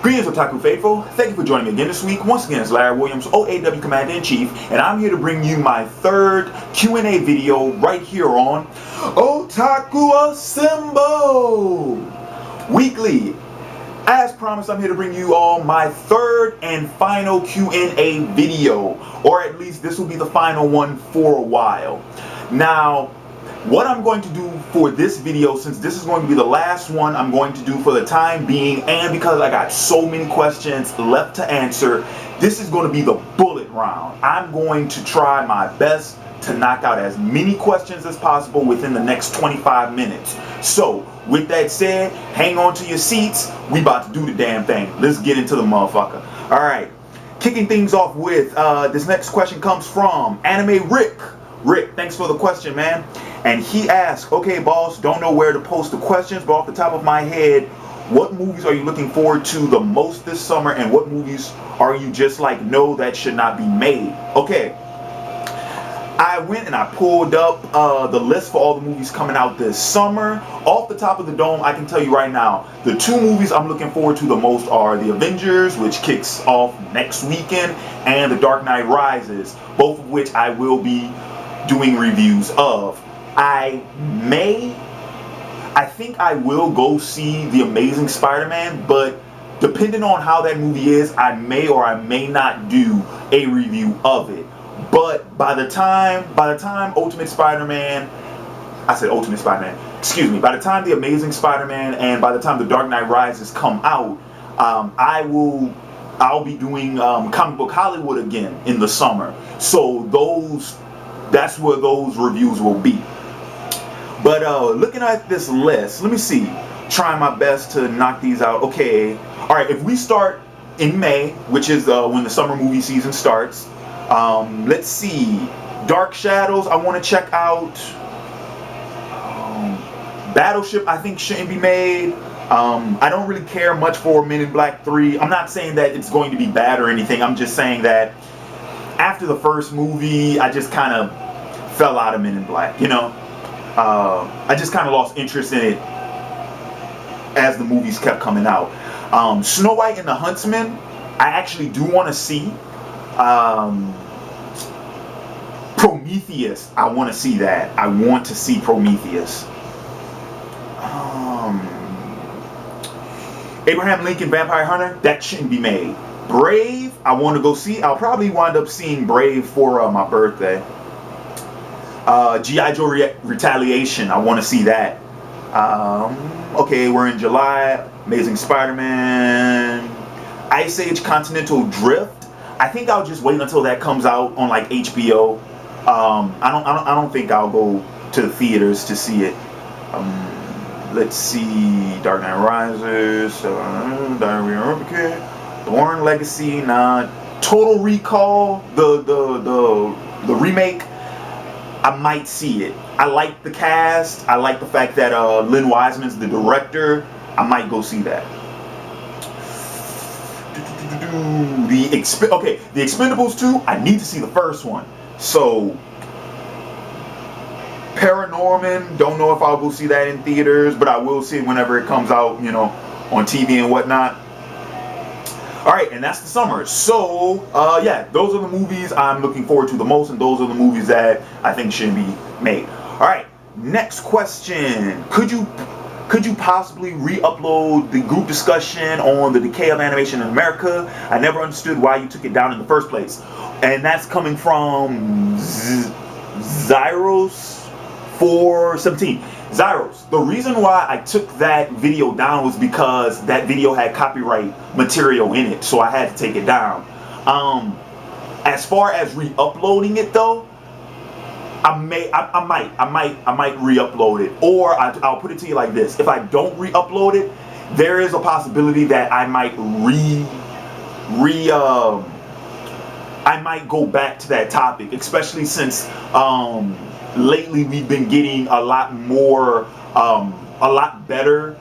Greetings, Otaku Faithful. Thank you for joining me again this week. Once again, it's Larry Williams, OAW Commander-in-Chief, and I'm here to bring you my third Q&A video right here on Otaku Assemble! Weekly. As promised, I'm here to bring you all my third and final Q&A video, or at least this will be the final one for a while. Now, what I'm going to do for this video, since this is going to be the last one I'm going to do for the time being, and because I got so many questions left to answer, this is going to be the bullet round. I'm going to try my best to knock out as many questions as possible within the next 25 minutes. So, with that said, hang on to your seats. We about to do the damn thing. Let's get into the motherfucker. Alright, kicking things off with, this next question comes from Anime Rick. Rick, thanks for the question, man. And he asked, okay, boss, don't know where to post the questions, but off the top of my head, what movies are you looking forward to the most this summer, and what movies are you just like, no, that should not be made? Okay, I went and I pulled up the list for all the movies coming out this summer. Off the top of the dome, I can tell you right now, the two movies I'm looking forward to the most are The Avengers, which kicks off next weekend, and The Dark Knight Rises, both of which I will be doing reviews of. I think I will go see The Amazing Spider-Man, but depending on how that movie is, I may or I may not do a review of it. But by the time Ultimate Spider-Man, I said Ultimate Spider-Man, excuse me, by the time The Amazing Spider-Man and by the time The Dark Knight Rises come out, I'll be doing Comic Book Hollywood again in the summer. So that's where those reviews will be. But looking at this list, let me see, trying my best to knock these out. Okay, all right, if we start in May, which is when the summer movie season starts, let's see, Dark Shadows I want to check out. Battleship I think shouldn't be made. I don't really care much for Men in Black 3. I'm not saying that it's going to be bad or anything. I'm just saying that after the first movie, I just kind of fell out of Men in Black, you know? I just kind of lost interest in it as the movies kept coming out. Snow White and the Huntsman, I actually do want to see. Prometheus, I want to see that. I want to see Prometheus. Abraham Lincoln Vampire Hunter, that shouldn't be made. Brave, I want to go see. I'll probably wind up seeing Brave for my birthday. G.I. Joe Retaliation, I want to see that. Okay, we're in July. Amazing Spider-Man. Ice Age Continental Drift, I think I'll just wait until that comes out on like HBO. I don't think I'll go to the theaters to see it. Let's see, Dark Knight Rises, The Warren Legacy, nah. Total Recall, the remake, I might see it. I like the cast. I like the fact that Lynn Wiseman's the director. I might go see that. The Expendables 2, I need to see the first one. So, Paranorman, don't know if I'll go see that in theaters, but I will see it whenever it comes out, you know, on TV and whatnot. Alright, and that's the summer. So, yeah, those are the movies I'm looking forward to the most, and those are the movies that I think should be made. Alright, next question. Could you possibly re-upload the group discussion on the decay of animation in America? I never understood why you took it down in the first place. And that's coming from Zyros417. Zyros, the reason why I took that video down was because that video had copyright material in it, so I had to take it down. As far as re-uploading it though, I might re-upload it, or I'll put it to you like this: if I don't re-upload it, there is a possibility that I might I might go back to that topic, especially since lately we've been getting a lot better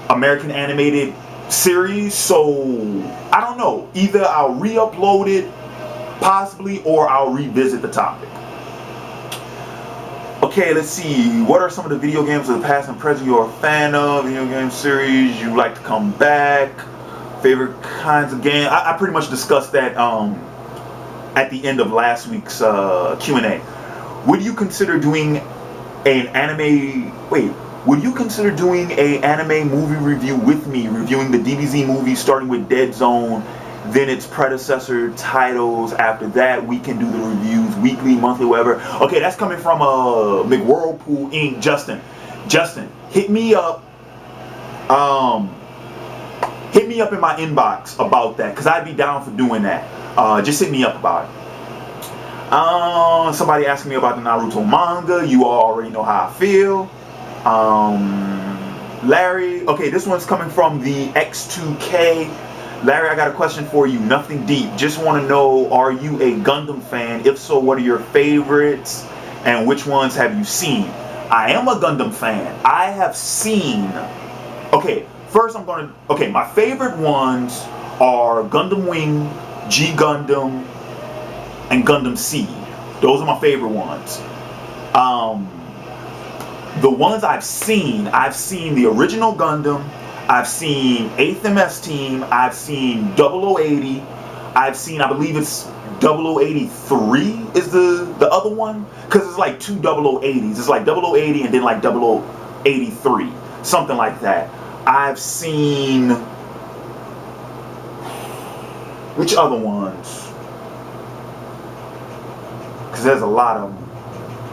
American animated series. So I don't know, either I'll re-upload it possibly, or I'll revisit the topic. Okay, let's see. What are some of the video games of the past and present you're a fan of? Video game series you'd like to come back? Favorite kinds of game. I pretty much discussed that at the end of last week's Q&A. Would you consider doing an anime? Wait. Would you consider doing a anime movie review with me, reviewing the DBZ movies starting with Dead Zone, then its predecessor titles? After that, we can do the reviews weekly, monthly, whatever. Okay, that's coming from McWhirlpool Inc. Justin, hit me up. Hit me up in my inbox about that, because I'd be down for doing that. Just hit me up about it. Somebody asked me about the Naruto manga. You all already know how I feel. Larry, okay, this one's coming from the X2K. Larry, I got a question for you. Nothing deep. Just want to know, are you a Gundam fan? If so, what are your favorites and which ones have you seen? I am a Gundam fan. I have seen, okay, first my favorite ones are Gundam Wing, G Gundam, and Gundam Seed. Those are my favorite ones. The ones I've seen the original Gundam, I've seen 8th MS Team, I've seen 0080, I've seen, I believe it's 0083 is the other one, because it's like two 0080s. It's like 0080 and then like 0083, something like that. I've seen, which other ones? Because there's a lot of them.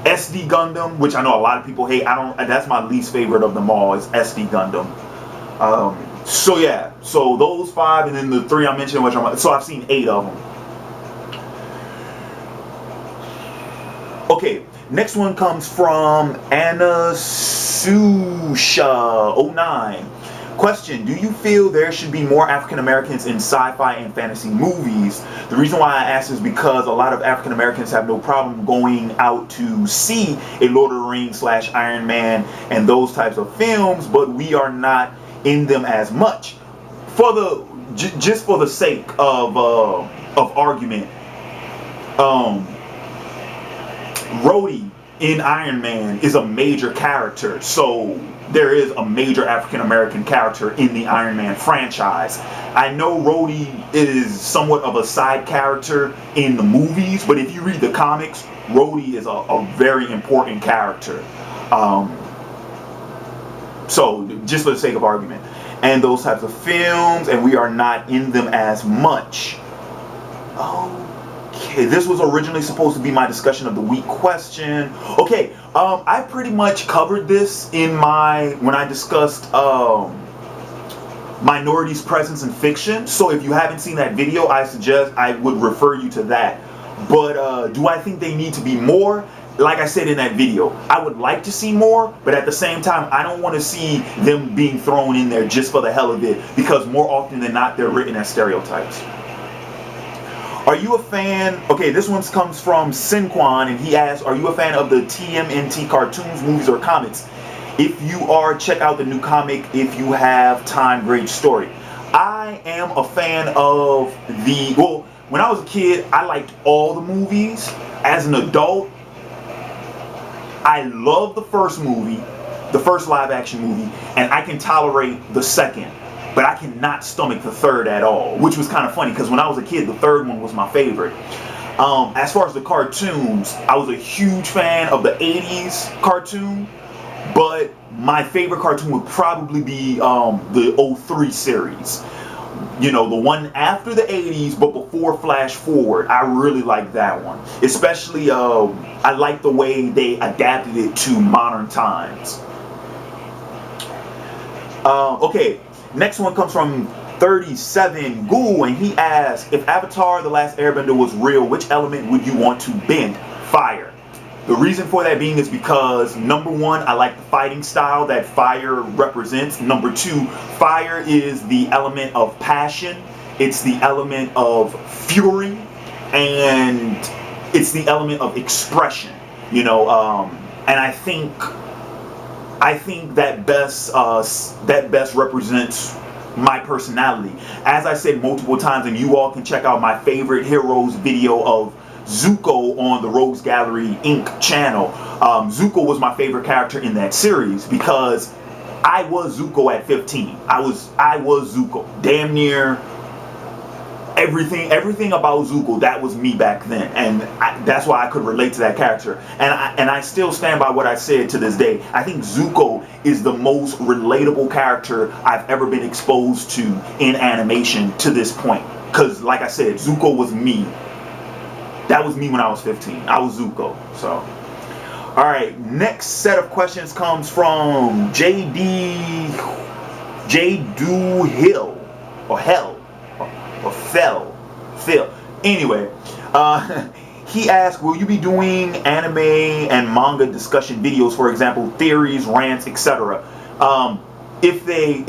SD Gundam, which I know a lot of people hate. That's my least favorite of them all, is SD Gundam. So yeah, so those 5, and then the 3 I mentioned, so I've seen 8 of them. Okay, next one comes from Anna Susha09. Question, do you feel there should be more African Americans in sci-fi and fantasy movies? The reason why I ask is because a lot of African Americans have no problem going out to see a Lord of the Rings / Iron Man and those types of films, but we are not in them as much. Just for the sake of argument, Rhodey in Iron Man is a major character, so there is a major African American character in the Iron Man franchise. I know Rhodey is somewhat of a side character in the movies, but if you read the comics, Rhodey is a very important character. So just for the sake of argument, and those types of films, and we are not in them as much. Okay, this was originally supposed to be my discussion of the week question. Okay, I pretty much covered this in when I discussed minorities' presence in fiction. So if you haven't seen that video, I would refer you to that. But do I think they need to be more? Like I said in that video, I would like to see more, but at the same time, I don't want to see them being thrown in there just for the hell of it, because more often than not, they're written as stereotypes. Are you a fan? Okay, this one comes from Sinquan, and he asks, are you a fan of the TMNT cartoons, movies, or comics? If you are, check out the new comic. If you have time, great story. I am a fan of when I was a kid, I liked all the movies. As an adult, I love the first movie, the first live action movie, and I can tolerate the second. But I cannot stomach the third at all, which was kind of funny because when I was a kid, the third one was my favorite. As far as the cartoons, I was a huge fan of the 80s cartoon, but my favorite cartoon would probably be the 03 series. You know, the one after the 80s, but before Flash Forward. I really like that one. Especially, I like the way they adapted it to modern times. Okay. Next one comes from 37 Ghoul, and he asks, if Avatar: The Last Airbender was real, which element would you want to bend? Fire. The reason for that being is because, number one, I like the fighting style that fire represents. Number two, fire is the element of passion. It's the element of fury, and it's the element of expression. You know, and I think that best represents my personality. As I said multiple times, and you all can check out my favorite heroes video of Zuko on the Rogues Gallery Inc. channel. Zuko was my favorite character in that series because I was Zuko at 15. I was Zuko. Damn near everything about Zuko, that was me back then, and that's why I could relate to that character. And I still stand by what I said to this day. I think Zuko is the most relatable character I've ever been exposed to in animation to this point. Because, like I said, Zuko was me. That was me when I was 15. I was Zuko. So, all right. Next set of questions comes from J.D. Hill or Hell. Or Phil. Anyway, he asked, will you be doing anime and manga discussion videos, for example, theories, rants, etc. If they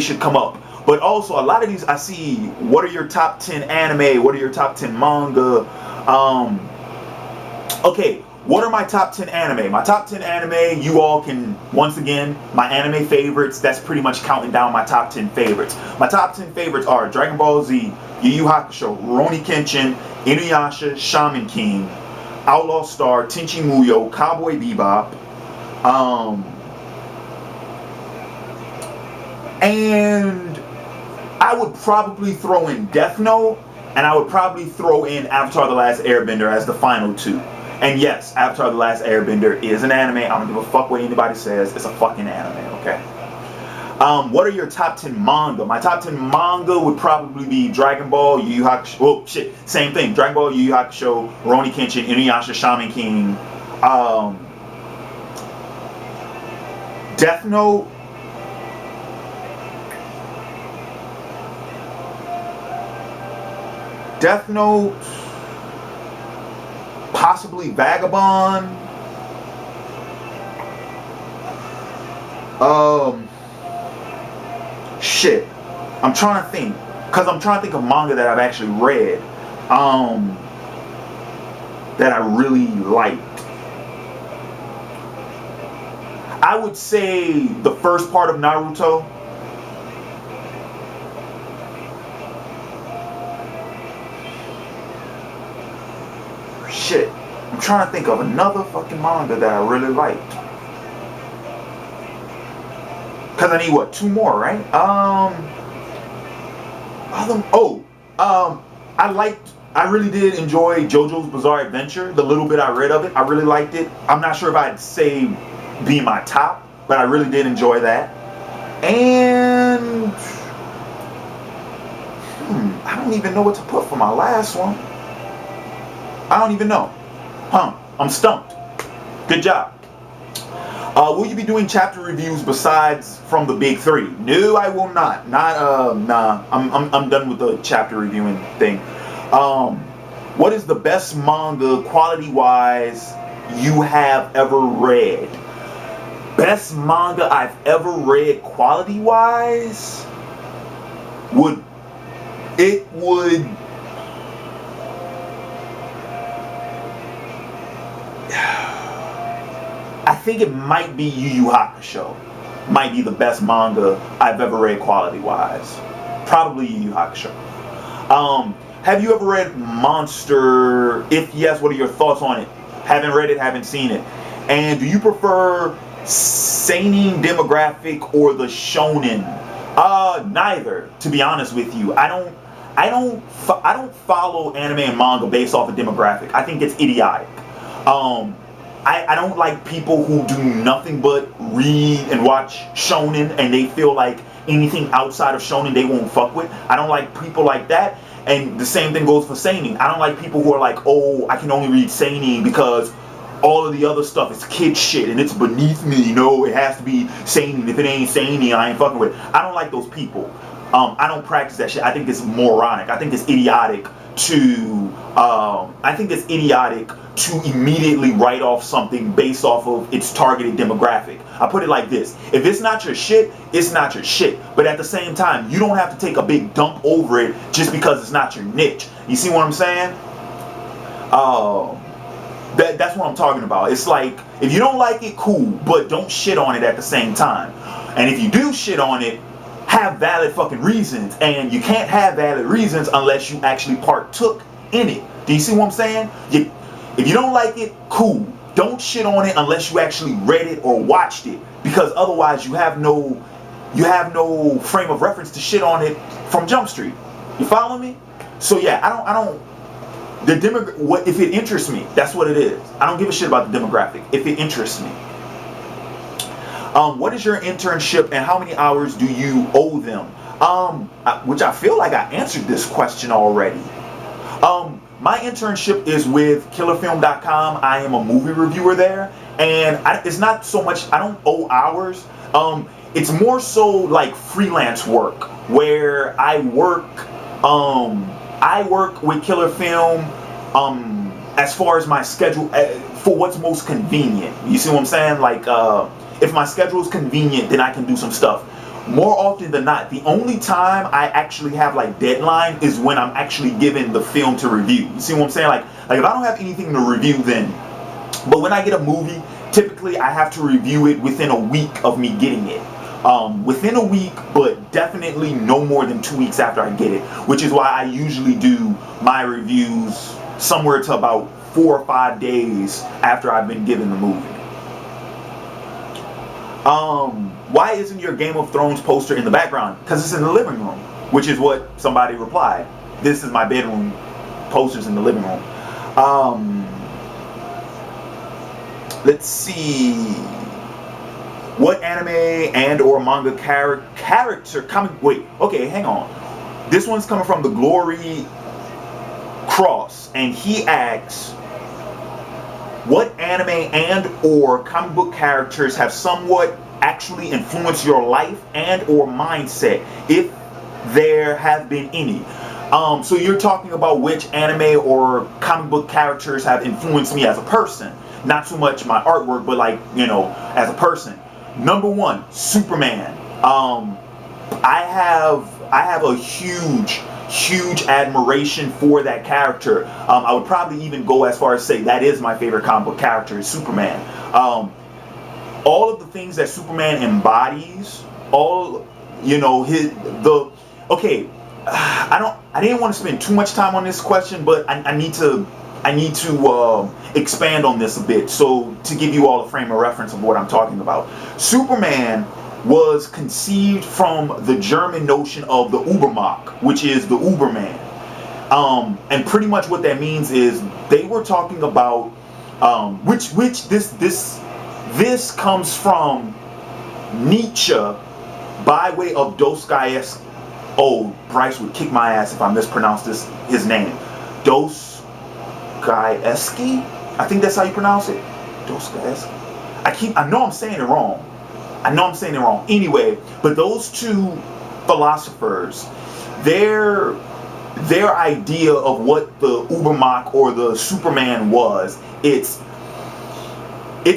should come up. But also, a lot of these I see, what are your top 10 anime? What are your top 10 manga? Okay, what are my top 10 anime? My top 10 anime, you all can, once again, my anime favorites, that's pretty much counting down my top 10 favorites. My top 10 favorites are Dragon Ball Z, Yu Yu Hakusho, Rurouni Kenshin, Inuyasha, Shaman King, Outlaw Star, Tenchi Muyo, Cowboy Bebop, and I would probably throw in Death Note, and I would probably throw in Avatar: The Last Airbender as the final two. And yes, Avatar: The Last Airbender is an anime. I don't give a fuck what anybody says. It's a fucking anime, okay? What are your top 10 manga? My top 10 manga would probably be Dragon Ball, Yu Yu Hakusho. Oh, shit. Same thing. Dragon Ball, Yu Yu Hakusho, Rurouni Kenshin, Inuyasha, Shaman King. Death Note. Death Note. Possibly Vagabond. Shit. I'm trying to think. Because I'm trying to think of manga that I've actually read. That I really liked. I would say the first part of Naruto. Shit. I'm trying to think of another fucking manga that I really liked. Cause I need what, 2 more, right? I really did enjoy JoJo's Bizarre Adventure. The little bit I read of it, I really liked it. I'm not sure if I'd say be my top, but I really did enjoy that. And I don't even know what to put for my last one. I don't even know. I'm stumped. Good job. Will you be doing chapter reviews besides from the big 3? No, I will not. Nah. I'm done with the chapter reviewing thing. What is the best manga quality-wise you have ever read? Best manga I've ever read quality-wise would I think it might be Yu Yu Hakusho. Might be the best manga I've ever read quality-wise. Probably Yu Yu Hakusho. Have you ever read Monster? If yes, what are your thoughts on it? Haven't read it, haven't seen it. And do you prefer seinen demographic or the shonen? Neither, to be honest with you. I don't follow anime and manga based off of demographic. I think it's idiotic. I don't like people who do nothing but read and watch shonen and they feel like anything outside of shonen they won't fuck with. I don't like people like that. And the same thing goes for seinen. I don't like people who are like, oh, I can only read seinen because all of the other stuff is kid shit and it's beneath me. No, it has to be seinen. If it ain't seinen, I ain't fucking with it. I don't like those people. I don't practice that shit. I think it's moronic. I think it's idiotic to immediately write off something based off of its targeted demographic. I put it like this: if it's not your shit, it's not your shit. But at the same time, you don't have to take a big dump over it just because it's not your niche. You see what I'm saying? That's what I'm talking about. It's like, if you don't like it, cool, but don't shit on it at the same time. And if you do shit on it, have valid fucking reasons. And you can't have valid reasons unless you actually partook in it. Do you see what I'm saying? If you don't like it, cool. don't shit on it unless you actually read it or watched it, because otherwise you have no frame of reference to shit on it from Jump Street. You follow me? So yeah, I don't what if it interests me, that's what it is. I don't give a shit about the demographic if it interests me. What is your internship and how many hours do you owe them? Which I feel like I answered this question already. My internship is with killerfilm.com. I am a movie reviewer there, and it's not so much, I don't owe hours. It's more so like freelance work where I work with Killer Film as far as my schedule for what's most convenient. You see what I'm saying? Like if my schedule is convenient, then I can do some stuff. More often than not, the only time I actually have like deadline is when I'm actually given the film to review. You see what I'm saying? Like if I don't have anything to review, then. But when I get a movie, typically I have to review it within a week of me getting it. Within a week, but definitely no more than 2 weeks after I get it, which is why I usually do my reviews somewhere to about 4 or 5 days after I've been given the movie. Why isn't your Game of Thrones poster in the background? Because it's in the living room, which is what somebody replied. This is my bedroom, posters in the living room. Let's see. What anime and or manga character coming? Wait, okay, hang on. This one's coming from the Glory Cross, and he asks, what anime and or comic book characters have somewhat actually influenced your life and or mindset, if there have been any? So you're talking about which anime or comic book characters have influenced me as a person, not so much my artwork, but like, you know, as a person. Number one, Superman. I have a huge admiration for that character. I would probably even go as far as say that is my favorite comic book character, is Superman. All of the things that Superman embodies, all, you know, okay, I didn't want to spend too much time on this question, but I need to expand on this a bit, so to give you all a frame of reference of what I'm talking about. Superman was conceived from the German notion of the Übermacht, which is the Uberman. And pretty much what that means is they were talking about this comes from Nietzsche by way of Dostoevsky. Oh, Bryce would kick my ass if I mispronounce his name. Dostoevsky, I think that's how you pronounce it. Dostoevsky. I know I'm saying it wrong. Anyway, but those two philosophers, their idea of what the Übermacht or the Superman was, it's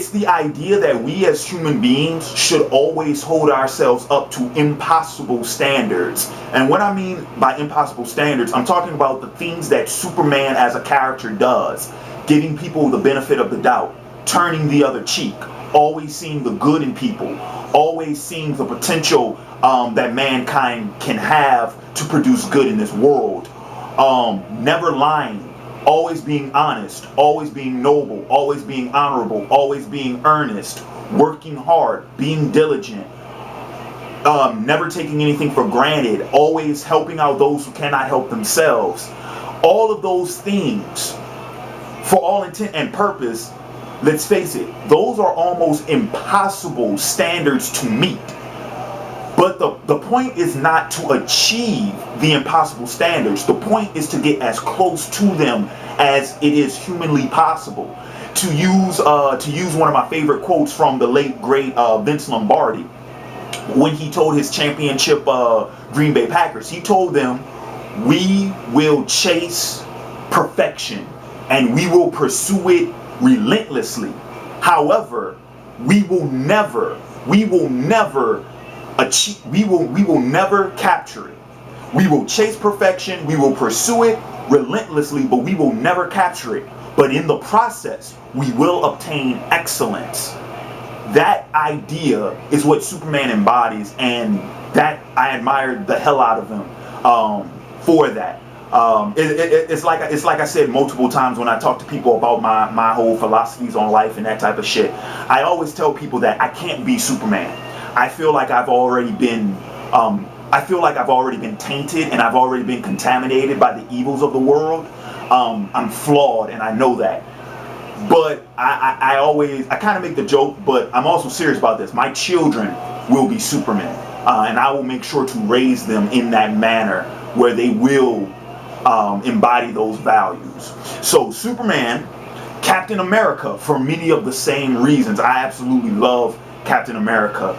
the idea that we as human beings should always hold ourselves up to impossible standards. And what I mean by impossible standards, I'm talking about the things that Superman as a character does. Giving people the benefit of the doubt, turning the other cheek, always seeing the good in people, always seeing the potential that mankind can have to produce good in this world. Never lying. Always being honest, always being noble, always being honorable, always being earnest, working hard, being diligent, never taking anything for granted, always helping out those who cannot help themselves. All of those things, for all intent and purpose, let's face it, those are almost impossible standards to meet. But the point is not to achieve the impossible standards. The point is to get as close to them as it is humanly possible. To use one of my favorite quotes from the late great Vince Lombardi, when he told his championship Green Bay Packers, he told them, "We will chase perfection and we will pursue it relentlessly. However, we will never capture it. We will chase perfection, we will pursue it relentlessly, but we will never capture it. But in the process, we will obtain excellence." That idea is what Superman embodies, and that I admired the hell out of him for that. It's like I said multiple times when I talk to people about my whole philosophies on life and that type of shit. I always tell people that I can't be Superman. I feel like I've already been tainted and I've already been contaminated by the evils of the world. I'm flawed and I know that. But I kind of make the joke, but I'm also serious about this. My children will be Superman, and I will make sure to raise them in that manner where they will embody those values. So Superman, Captain America, for many of the same reasons. I absolutely love Captain America.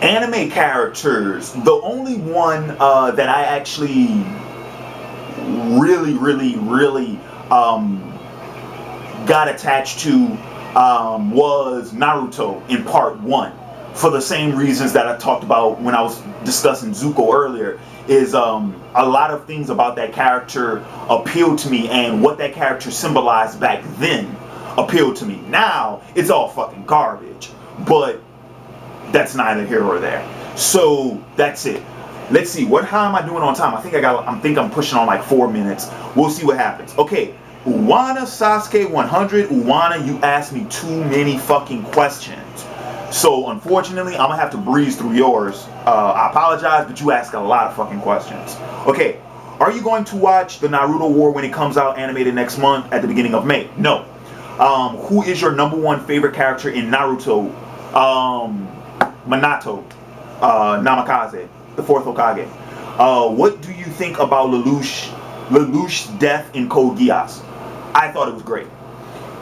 Anime characters, the only one that I actually really got attached to was Naruto in part 1, for the same reasons that I talked about when I was discussing Zuko earlier. Is a lot of things about that character appealed to me, and what that character symbolized back then appealed to me. Now it's all fucking garbage, but that's neither here or there. So that's it. Let's see, how am I doing on time? I think I'm pushing on like 4 minutes. We'll see what happens. Okay, Uwana Sasuke 100. Uwana, you asked me too many fucking questions. So unfortunately, I'm gonna have to breeze through yours. I apologize, but you ask a lot of fucking questions. Okay, are you going to watch the Naruto War when it comes out animated next month at the beginning of May? No. Who is your #1 favorite character in Naruto? Minato Namikaze, the 4th Hokage. What do you think about Lelouch's death in Code Geass? I thought it was great.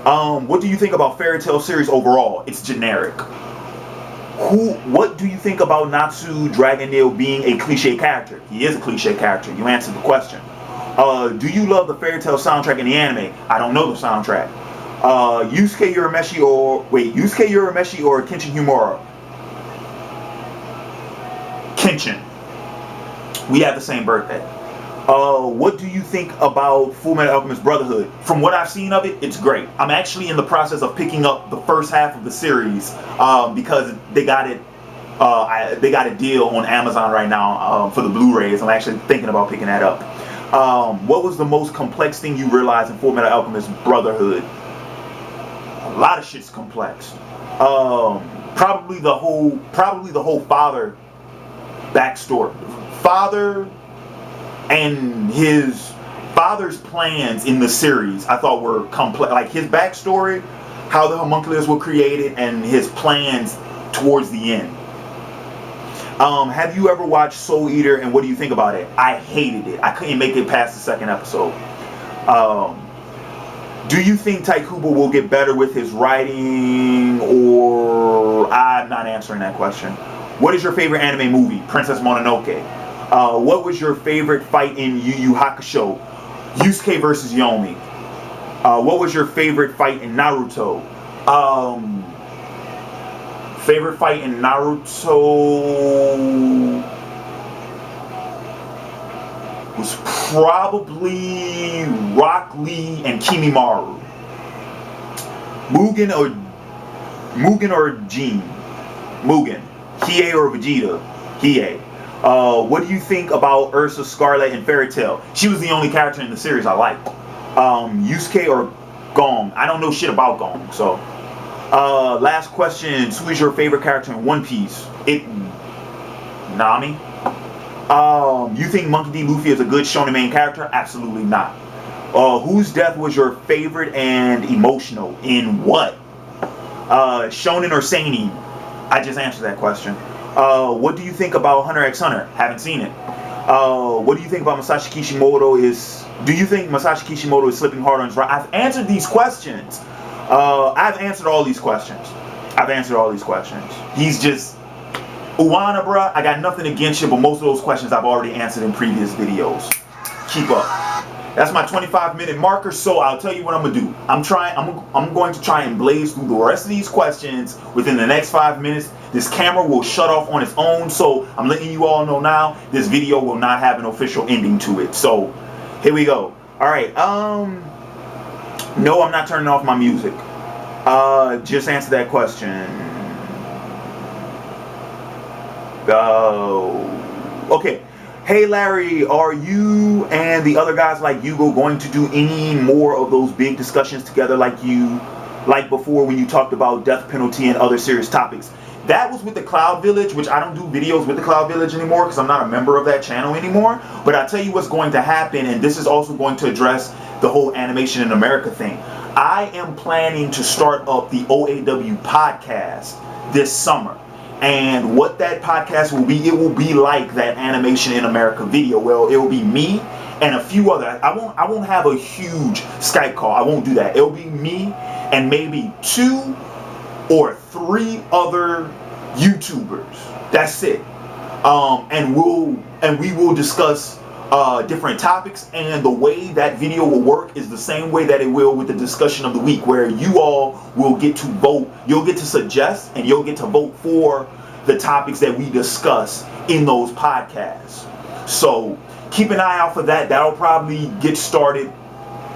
What do you think about Fairy Tail series overall? It's generic. What do you think about Natsu Dragonnail being a cliche character? He is a cliche character. You answered the question. Do you love the Fairy Tail soundtrack in the anime? I don't know the soundtrack. Yusuke Urameshi or Kenshin Himura? Kenshin. We have the same birthday. What do you think about Fullmetal Alchemist Brotherhood? From what I've seen of it, it's great. I'm actually in the process of picking up the first half of the series because they got a deal on Amazon right now for the Blu-rays. I'm actually thinking about picking that up. What was the most complex thing you realized in Fullmetal Alchemist Brotherhood? A lot of shit's complex. Probably the whole father backstory. Father and his father's plans in the series, I thought were complex. Like his backstory, how the homunculus were created, and his plans towards the end. Have you ever watched Soul Eater, and what do you think about it? I hated it. I couldn't make it past the 2nd episode. Do you think Taikuba will get better with his writing, or... I'm not answering that question. What is your favorite anime movie? Princess Mononoke. What was your favorite fight in Yu Yu Hakusho? Yusuke versus Yomi. What was your favorite fight in Naruto? Favorite fight in Naruto was probably Rock Lee and Kimimaru. Mugen or Jin? Mugen. Hiei or Vegeta? Hiei. What do you think about Ursa Scarlet in Fairy Tail? She was the only character in the series I liked. Yusuke or Gong? I don't know shit about Gong, so. Last question. Who is your favorite character in One Piece? Nami. You think Monkey D. Luffy is a good shonen main character? Absolutely not. Whose death was your favorite and emotional? In what? Shonen or seinen? I just answered that question. What do you think about Hunter x Hunter? Haven't seen it. What do you think about Masashi Kishimoto do you think Masashi Kishimoto is slipping hard on his right? I've answered these questions. I've answered all these questions. He's just... Uwana, bruh, I got nothing against you, but most of those questions I've already answered in previous videos. Keep up. That's my 25-minute marker, so I'll tell you what I'm gonna do. I'm going to try and blaze through the rest of these questions within the next 5 minutes. This camera will shut off on its own, so I'm letting you all know now, this video will not have an official ending to it. So, here we go. Alright, no, I'm not turning off my music. Just answer that question. Okay. Hey Larry, are you and the other guys like Hugo going to do any more of those big discussions together like before when you talked about death penalty and other serious topics? That was with the Cloud Village, which I don't do videos with the Cloud Village anymore because I'm not a member of that channel anymore. But I'll tell you what's going to happen, and this is also going to address the whole animation in America thing. I am planning to start up the OAW podcast this summer. And what that podcast will be, it will be like that Animation in America video. Well, it will be me and a few other. I won't have a huge Skype call. I won't do that. It'll be me and maybe 2 or 3 other YouTubers. That's it. And we will discuss different topics, and the way that video will work is the same way that it will with the discussion of the week, where you all will get to vote. You'll get to suggest and you'll get to vote for the topics that we discuss in those podcasts. So keep an eye out for that. That'll probably get started,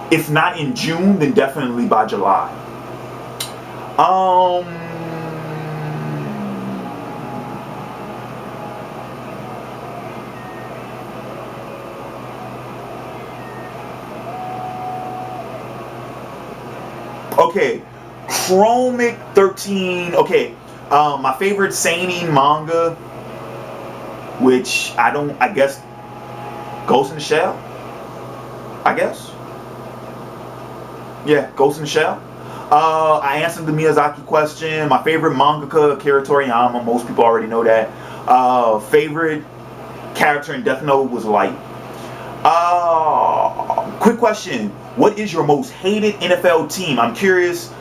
if not in June, then definitely by July. Okay, Chromic 13. Okay, my favorite seinen manga, which I guess Ghost in the Shell. I guess. Yeah, Ghost in the Shell. I answered the Miyazaki question. My favorite mangaka, Akira Toriyama. Most people already know that. Favorite character in Death Note was Light. Quick question. What is your most hated NFL team? I'm curious.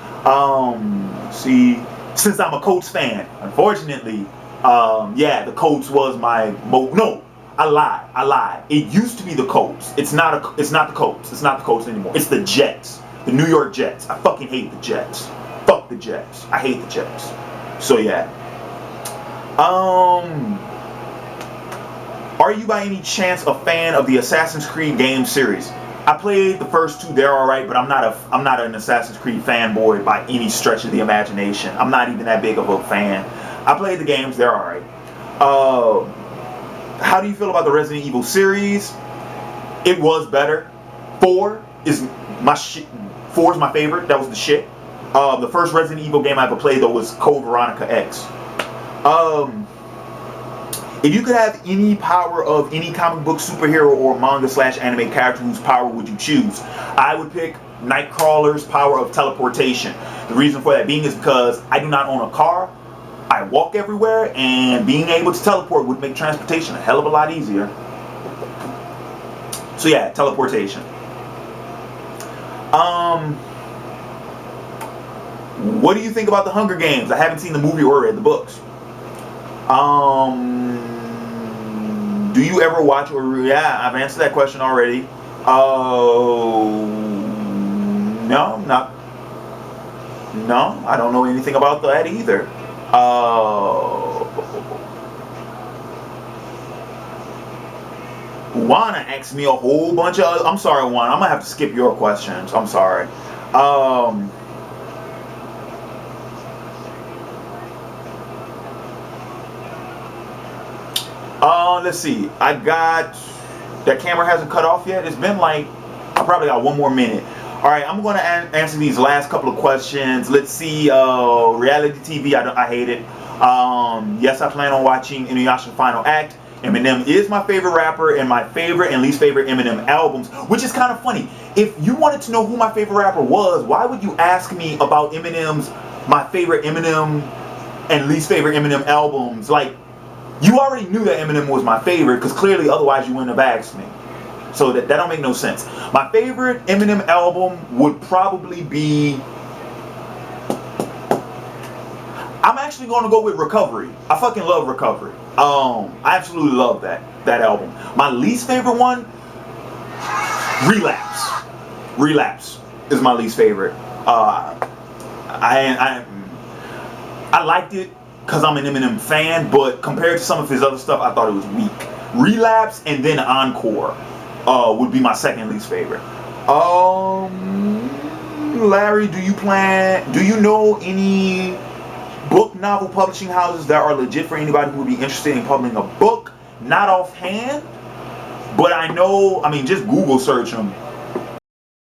See, since I'm a Colts fan, unfortunately, yeah, the Colts was my no. I lied. It used to be the Colts. It's not the Colts. It's not the Colts anymore. It's the Jets. The New York Jets. I fucking hate the Jets. Fuck the Jets. I hate the Jets. So yeah. Are you by any chance a fan of the Assassin's Creed game series? I played the first 2, they're alright, but I'm not an Assassin's Creed fanboy by any stretch of the imagination. I'm not even that big of a fan. I played the games, they're alright. How do you feel about the Resident Evil series? It was better. 4 is my shit. 4 is my favorite. That was the shit. The first Resident Evil game I ever played though was Code Veronica X. If you could have any power of any comic book superhero or manga / anime character, whose power would you choose? I would pick Nightcrawler's power of teleportation. The reason for that being is because I do not own a car. I walk everywhere, and being able to teleport would make transportation a hell of a lot easier. So yeah, teleportation. What do you think about the Hunger Games? I haven't seen the movie or read the books. Do you ever watch or yeah? I've answered that question already. No, I don't know anything about that either. Juana asked me a whole bunch of. I'm sorry, Juana. I'm gonna have to skip your questions. I'm sorry. Let's see. I got that camera hasn't cut off yet. It's been like I probably got 1 more minute. All right, I'm going to answer these last couple of questions. Let's see. Reality TV, I hate it. Yes, I plan on watching Inuyasha Final Act. Eminem is my favorite rapper, and my favorite and least favorite Eminem albums, which is kind of funny. If you wanted to know who my favorite rapper was, why would you ask me about my favorite Eminem and least favorite Eminem albums? Like, you already knew that Eminem was my favorite, because clearly otherwise you wouldn't have asked me. So that don't make no sense. My favorite Eminem album would probably be... I'm actually going to go with Recovery. I fucking love Recovery. I absolutely love that album. My least favorite one, Relapse. Relapse is my least favorite. I liked it because I'm an Eminem fan, but compared to some of his other stuff, I thought it was weak. Relapse and then Encore would be my second least favorite. Larry, do you know any book novel publishing houses that are legit for anybody who would be interested in publishing a book? Not offhand. But I know, I mean, just Google search them.